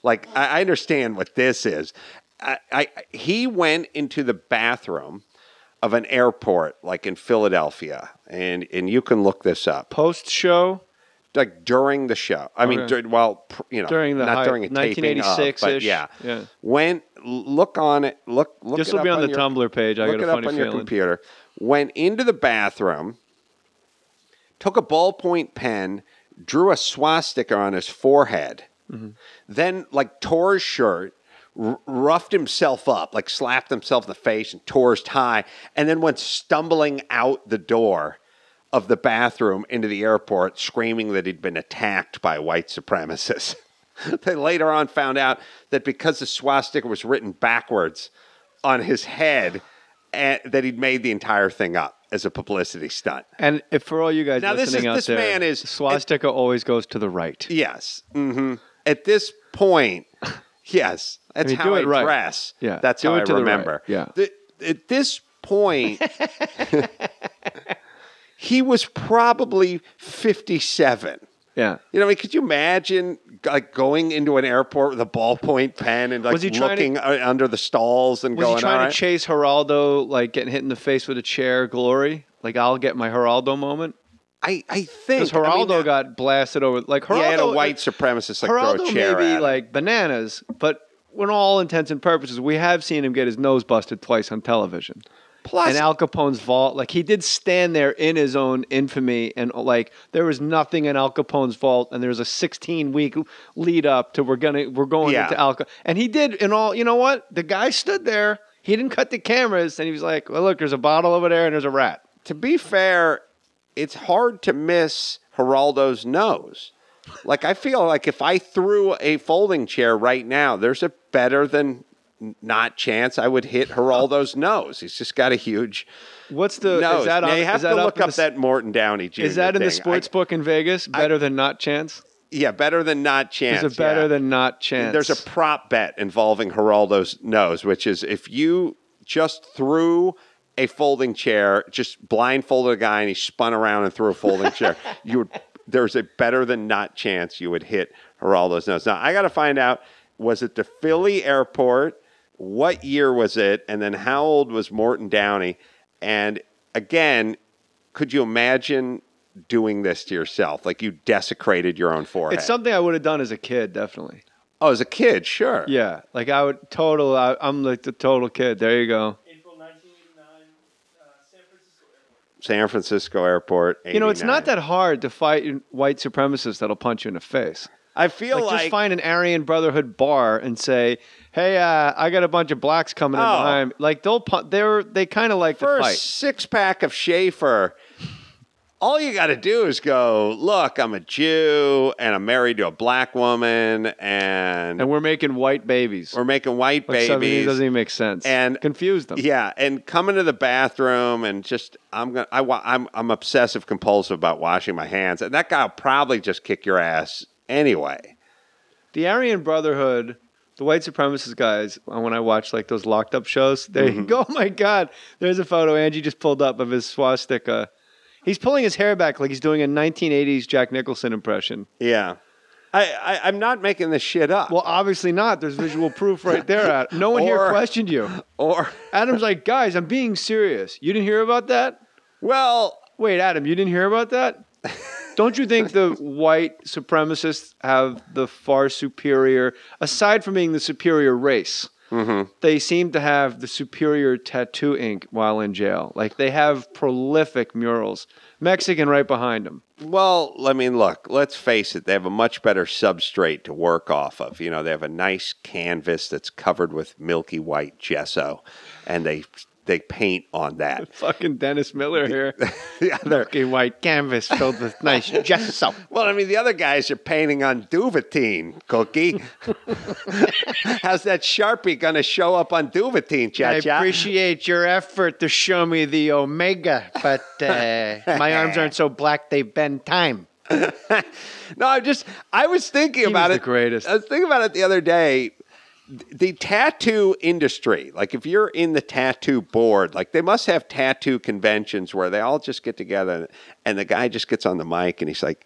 Like, I understand what this is. He went into the bathroom of an airport, like in Philadelphia, and you can look this up. Post-show? Like during the show. I mean, during during a taping of, but yeah. Look on it. This will be on the Tumblr page. I got a funny feeling. Look it up on your computer. Went into the bathroom, took a ballpoint pen, drew a swastika on his forehead, then like tore his shirt, roughed himself up, like slapped himself in the face and tore his tie, and then went stumbling out the door of the bathroom into the airport, screaming that he'd been attacked by white supremacists. They later on found out that because the swastika was written backwards on his head, that he'd made the entire thing up as a publicity stunt. And if for all you guys now, listening out there, man is swastika always goes to the right. Yes. Mm-hmm. At this point, yes, that's how I dress. Yeah, that's how I remember. Yeah. At this point, he was probably 57. Yeah. You know, I mean, could you imagine like going into an airport with a ballpoint pen and like looking under the stalls and going, was he trying to chase Geraldo, like getting hit in the face with a chair glory? Like, I'll get my Geraldo moment? I think. Because Geraldo got blasted over. Like, Geraldo, he had a white supremacist like Geraldo throw a chair may be at him. like bananas, but when all intents and purposes, we have seen him get his nose busted twice on television. Plus, and Al Capone's vault, like he did stand there in his own infamy, and like there was nothing in Al Capone's vault, and there was a 16-week lead up to we're going into Al Capone, and he did. And all, you know what? The guy stood there. He didn't cut the cameras, and he was like, "Well, look, there's a bottle over there, and there's a rat." To be fair, it's hard to miss Geraldo's nose. Like I feel like if I threw a folding chair right now, there's a better than not chance I would hit Geraldo's nose. He's just got a huge What's the nose. Is that now, on, you have to look up that Morton Downey Jr. Is that in thing. the sports book in Vegas? Better than not chance? Yeah, better than not chance. There's a better than not chance. There's a prop bet involving Geraldo's nose, which is if you just threw a folding chair, just blindfolded a guy and he spun around and threw a folding chair, there's a better than not chance you would hit Geraldo's nose. Now, I got to find out, was it the Philly airport? What year was it? And then how old was Morton Downey? And again, could you imagine doing this to yourself? Like you desecrated your own forehead. It's something I would have done as a kid, definitely. Oh, as a kid, sure. Yeah, like I would I'm like the total kid. There you go. April 1989, San Francisco Airport. San Francisco Airport, 89. You know, it's not that hard to fight white supremacists that'll punch you in the face. I feel like just find an Aryan Brotherhood bar and say, "Hey, I got a bunch of blacks coming in behind." Like they kind of like for to fight. A 6-pack of Schaefer. All you got to do is go, look, I'm a Jew and I'm married to a black woman, and we're making white babies. We're making white babies. Doesn't even make sense. And confuse them. Yeah, and come into the bathroom and just I'm obsessive compulsive about washing my hands, and that guy will probably just kick your ass. Anyway, the Aryan Brotherhood, the white supremacist guys, when I watch like those locked up shows, you go, oh my God, there's a photo Angie just pulled up of his swastika. He's pulling his hair back like he's doing a 1980s Jack Nicholson impression. Yeah. I'm not making this shit up. Well, obviously not. There's visual proof right there. No one here questioned you. Or Adam's like, guys, I'm being serious. You didn't hear about that? Well, wait, Adam, you didn't hear about that? Don't you think the white supremacists have the far superior, aside from being the superior race, they seem to have the superior tattoo ink while in jail? Like they have prolific murals. Mexican right behind them. Well, I mean, look, let's face it. They have a much better substrate to work off of. You know, they have a nice canvas that's covered with milky white gesso, and they paint on that. Fucking Dennis Miller here. The other milky white canvas filled with nice gesso. Well, I mean, the other guys are painting on Duvetine, Cookie. How's that Sharpie going to show up on Duvetine, Cha-Cha? I appreciate your effort to show me the omega, but my arms aren't so black they bend time. No, I was thinking about it. The greatest. I was thinking about it the other day. The tattoo industry, like if you're in the tattoo board, like they must have tattoo conventions where they all just get together and the guy just gets on the mic and he's like,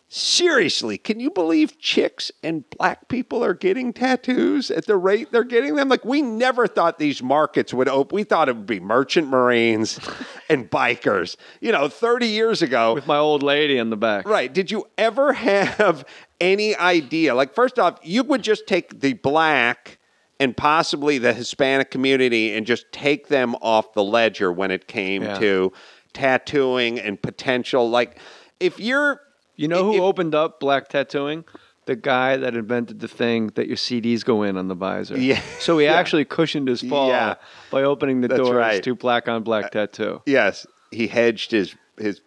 Seriously, can you believe chicks and black people are getting tattoos at the rate they're getting them? Like, we never thought these markets would open. We thought it would be merchant marines and bikers, 30 years ago. With my old lady in the back. Right. Did you ever have any idea? Like, first off, you would just take the black and possibly the Hispanic community and just take them off the ledger when it came to tattooing and potential. Like, if you're... You know who opened up black tattooing? The guy that invented the thing that your CDs go in on the visor. Yeah. So he actually cushioned his fall by opening the doors to black on black tattoo. Yes. He hedged his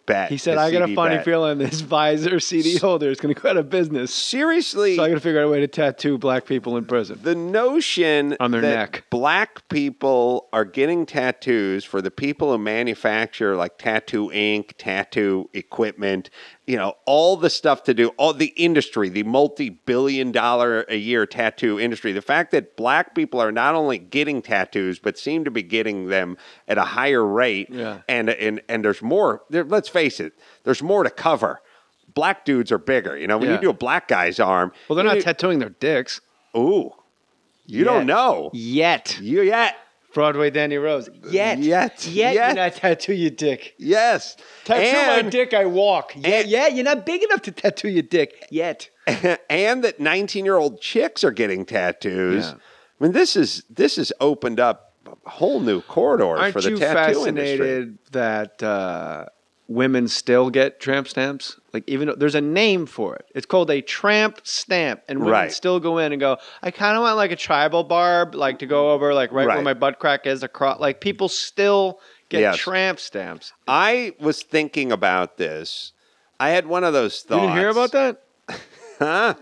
bet. He said, I got a funny feeling this visor CD holder is going to go out of business. Seriously. So I got to figure out a way to tattoo black people in prison. The notion on their that neck. Black people are getting tattoos for the people who manufacture like tattoo ink, tattoo equipment, all the stuff to do, all the industry, the multi-billion-dollar a year tattoo industry. The fact that black people are not only getting tattoos, but seem to be getting them at a higher rate. Yeah. And there's more. Let's face it, there's more to cover. Black dudes are bigger. When you do a black guy's arm. Well, they're not tattooing their dicks. Ooh. You don't know. Yet. Broadway Danny Rose. Yet. You're not tattoo your dick. Yes. Tattoo my dick, I walk. You're not big enough to tattoo your dick. Yet. And that 19-year-old chicks are getting tattoos. Yeah. I mean, this has opened up whole new corridors for the tattoo industry. Aren't you fascinated that women still get tramp stamps? Like, even though there's a name for it. It's called a tramp stamp. And women still go in and go, I kind of want like a tribal barb, like to go over like where my butt crack is across. Like, people still get tramp stamps. I was thinking about this. I had one of those thoughts. You didn't hear about that? Huh?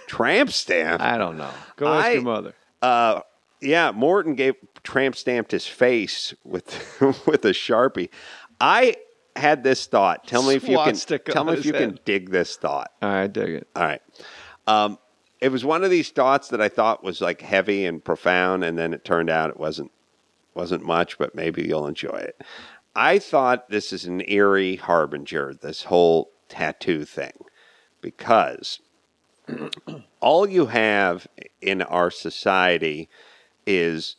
Tramp stamp? I don't know. Go ask your mother. Morton tramp stamped his face with with a Sharpie. I had this thought. Tell me if you can dig this thought. All right, dig it. All right. It was one of these thoughts that I thought was like heavy and profound, and then it turned out it wasn't much, but maybe you'll enjoy it. I thought this is an eerie harbinger, this whole tattoo thing, because all you have in our society is,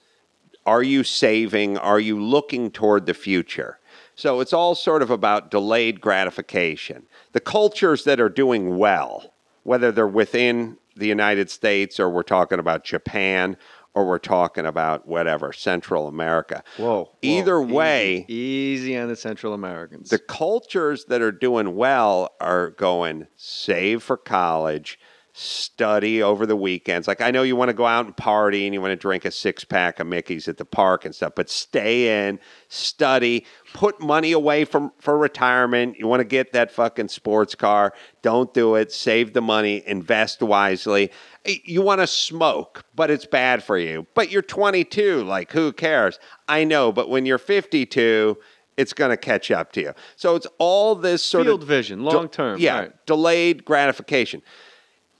are you saving? Are you looking toward the future? So it's all sort of about delayed gratification. The cultures that are doing well, whether they're within the United States or we're talking about Japan or we're talking about whatever, Central America. Whoa. Either way. Easy on the Central Americans. The cultures that are doing well are going save for college, study over the weekends. Like, I know you want to go out and party and you want to drink a 6-pack of Mickey's at the park and stuff, but stay in, study, put money away for retirement. You want to get that fucking sports car. Don't do it. Save the money. Invest wisely. You want to smoke, but it's bad for you. But you're 22. Like, who cares? I know, but when you're 52, it's going to catch up to you. So it's all this sort field of vision, long term. Delayed gratification.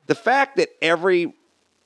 The fact that every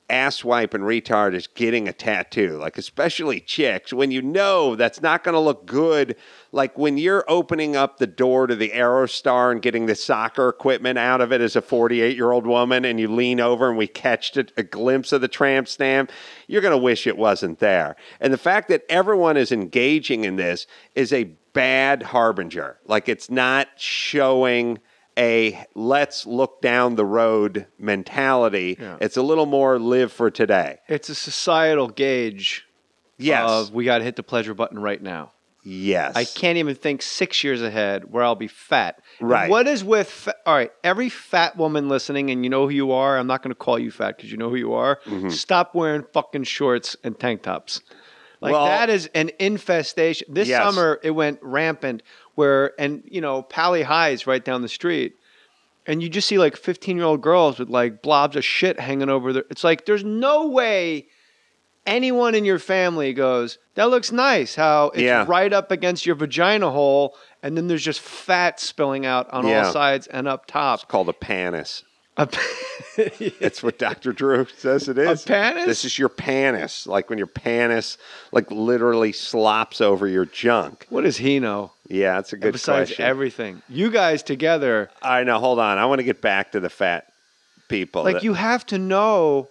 asswipe and retard is getting a tattoo, like especially chicks, when you know that's not going to look good, like when you're opening up the door to the Aerostar and getting the soccer equipment out of it as a 48-year-old woman and you lean over and we catch a glimpse of the tramp stamp, you're going to wish it wasn't there. And the fact that everyone is engaging in this is a bad harbinger. Like, it's not showing a let's look down the road mentality. Yeah. It's a little more live for today. It's a societal gauge of we got to hit the pleasure button right now. Yes. I can't even think 6 years ahead where I'll be fat. Right. And what is with, all right, every fat woman listening, and you know who you are, I'm not going to call you fat because you know who you are, stop wearing fucking shorts and tank tops. Like, that is an infestation. This summer, it went rampant Pally High's right down the street. And you just see like 15-year-old girls with like blobs of shit hanging over their... It's like, there's no way anyone in your family goes, that looks nice, how it's right up against your vagina hole, and then there's just fat spilling out on all sides and up top. It's called a panis. That's what Dr. Drew says it is. A panis? This is your panis. Like when your panis like literally slops over your junk. What does he know? Yeah, that's a good Besides question. everything. You guys together. I know. Hold on. I want to get back to the fat people. Like you have to know.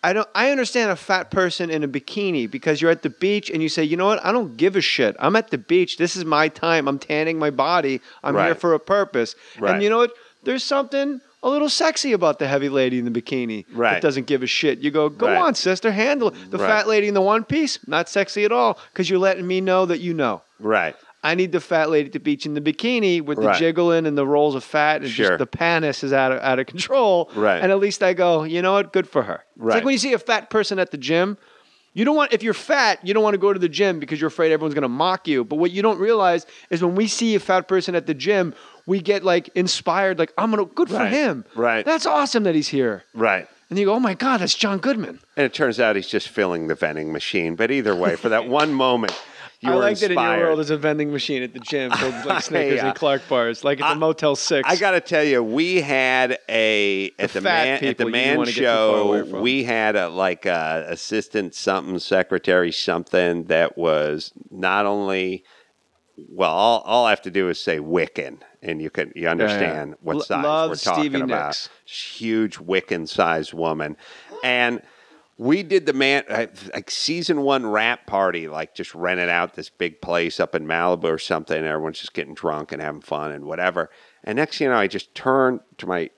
I understand a fat person in a bikini because you're at the beach and you say, you know what? I don't give a shit. I'm at the beach. This is my time. I'm tanning my body. I'm here for a purpose. Right. And you know what? There's something a little sexy about the heavy lady in the bikini that doesn't give a shit. You go on, sister, handle it. The fat lady in the one piece, not sexy at all because you're letting me know that you know. Right. I need the fat lady at the beach in the bikini with the jiggling and the rolls of fat and just the panis is out of control. Right. And at least I go, you know what? Good for her. Right. It's like when you see a fat person at the gym. You don't want, if you're fat, you don't want to go to the gym because you're afraid everyone's going to mock you. But what you don't realize is when we see a fat person at the gym, we get like inspired, like, good for him. Right. That's awesome that he's here. Right. And you go, oh my God, that's John Goodman. And it turns out he's just filling the vending machine. But either way, for that one moment, you were like inspired. that in your world there's a vending machine at the gym filled with like Snickers and Clark bars, like at the Motel 6. I got to tell you, we had at the man show, we had a assistant something, secretary something that was not only, well, all I have to do is say Wiccan, and you understand what size we're talking Stevie about. Nicks. Huge Wiccan-sized woman. And we did the season 1 rap party, like just rented out this big place up in Malibu or something. And everyone's just getting drunk and having fun and whatever. And next thing you know, I just turned to my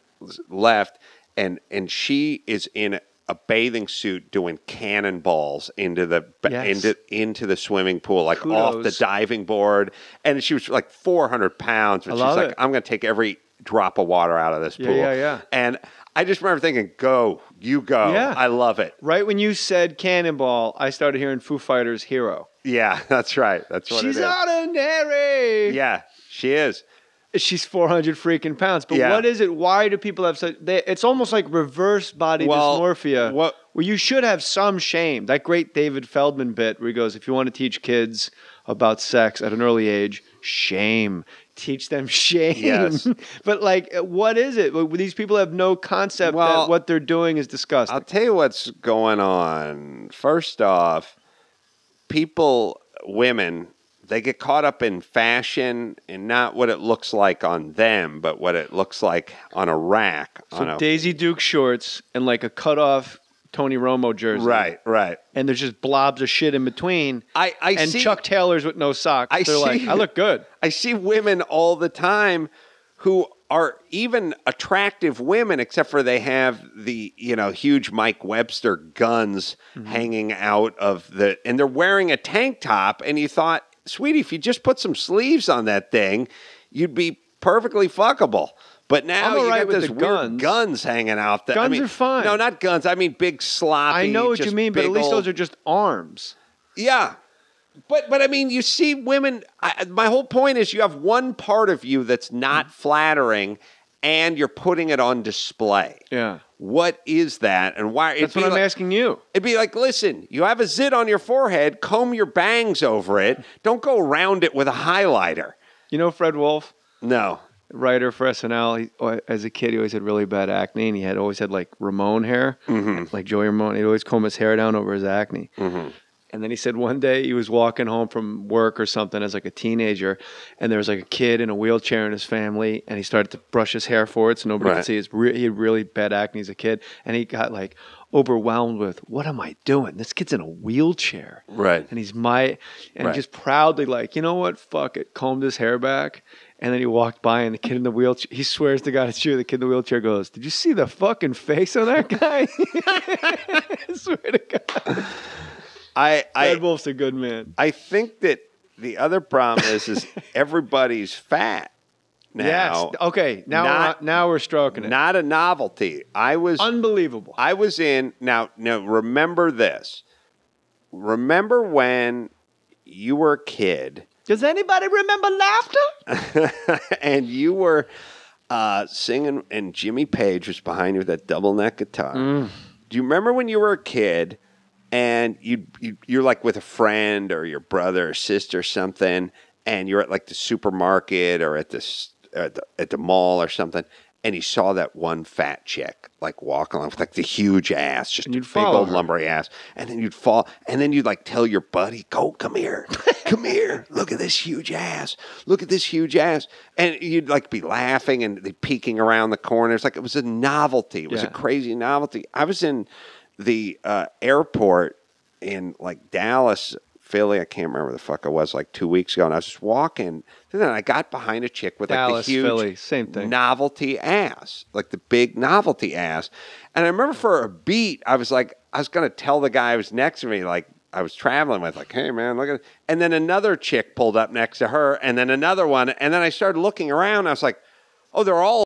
left and she is in a bathing suit doing cannonballs into the swimming pool, like off the diving board. And she was like 400 pounds. But she's like, I'm going to take every drop of water out of this pool. Yeah. And I just remember thinking, go. Yeah. I love it. Right when you said Cannonball, I started hearing Foo Fighters' Hero. Yeah, that's right. That's what She's it is. ordinary. Yeah, she is. She's 400 freaking pounds. But what is it? Why do people have such... it's almost like reverse body dysmorphia. Where you should have some shame. That great David Feldman bit where he goes, if you want to teach kids about sex at an early age, shame. Teach them shame. Yes. But like, what is it? These people have no concept that what they're doing is disgusting. I'll tell you what's going on. First off, women, they get caught up in fashion and not what it looks like on them, but what it looks like on a rack. So Daisy Duke shorts and like a cut-off Tony Romo jersey. Right. And there's just blobs of shit in between. I see Chuck Taylors with no socks. They're like, I look good. I see women all the time who are even attractive women, except for they have the, huge Mike Webster guns hanging out of and they're wearing a tank top. And you thought, sweetie, if you just put some sleeves on that thing, you'd be perfectly fuckable. But now you got those weird guns hanging out there. Guns are fine. No, not guns. I mean big sloppy. I know what you mean, but at least those are just arms. Yeah. But I mean, you see women, my whole point is you have one part of you that's not flattering and you're putting it on display. Yeah. What is that? And why? That's what I'm asking you. It'd be like, listen, you have a zit on your forehead, comb your bangs over it. Don't go around it with a highlighter. You know Fred Wolf? No. Writer for SNL. As a kid, he always had really bad acne, and he always had like Ramon hair, like Joey Ramone. He'd always comb his hair down over his acne. Mm-hmm. And then he said one day he was walking home from work or something as like a teenager, and there was like a kid in a wheelchair in his family, and he started to brush his hair forward so nobody could see he had really bad acne as a kid, and he got like overwhelmed with, what am I doing? This kid's in a wheelchair. Right. And he's just proudly like, you know what? Fuck it. Combed his hair back. And then he walked by, and the kid in the wheelchair, he swears to God it's true. The kid in the wheelchair goes, did you see the fucking face on that guy? I swear to God. Fred Wolf's a good man. I think that the other problem is everybody's fat now. Yes. Okay. Now we're stroking it. Not a novelty. Unbelievable. I was in, now remember this. Remember when you were a kid. Does anybody remember laughter? And you were singing, and Jimmy Page was behind you with that double neck guitar. Do you remember when you were a kid and you're like with a friend or your brother or sister or something, and you're at like the supermarket or at the mall or something, and you saw that one fat chick like walk along with like the huge ass, just And a you'd big follow old her. lumbery ass, and then you'd fall, and then you'd like tell your buddy, "Go, come here, come here, look at this huge ass, look at this huge ass," and you'd like be laughing and peeking around the corners like it was a novelty. It was a Yeah. crazy novelty. I was in the airport in like Dallas, Philly, I can't remember where the fuck I was, like 2 weeks ago, and I was just walking, and then I got behind a chick with Dallas, like the huge Philly, same thing. novelty ass, like the big novelty ass. And I remember for a beat, I was going to tell the guy who was next to me, like I was traveling with, like, "Hey man, look at it." And then another chick pulled up next to her, and then another one, and then I started looking around, I was like, oh, they're all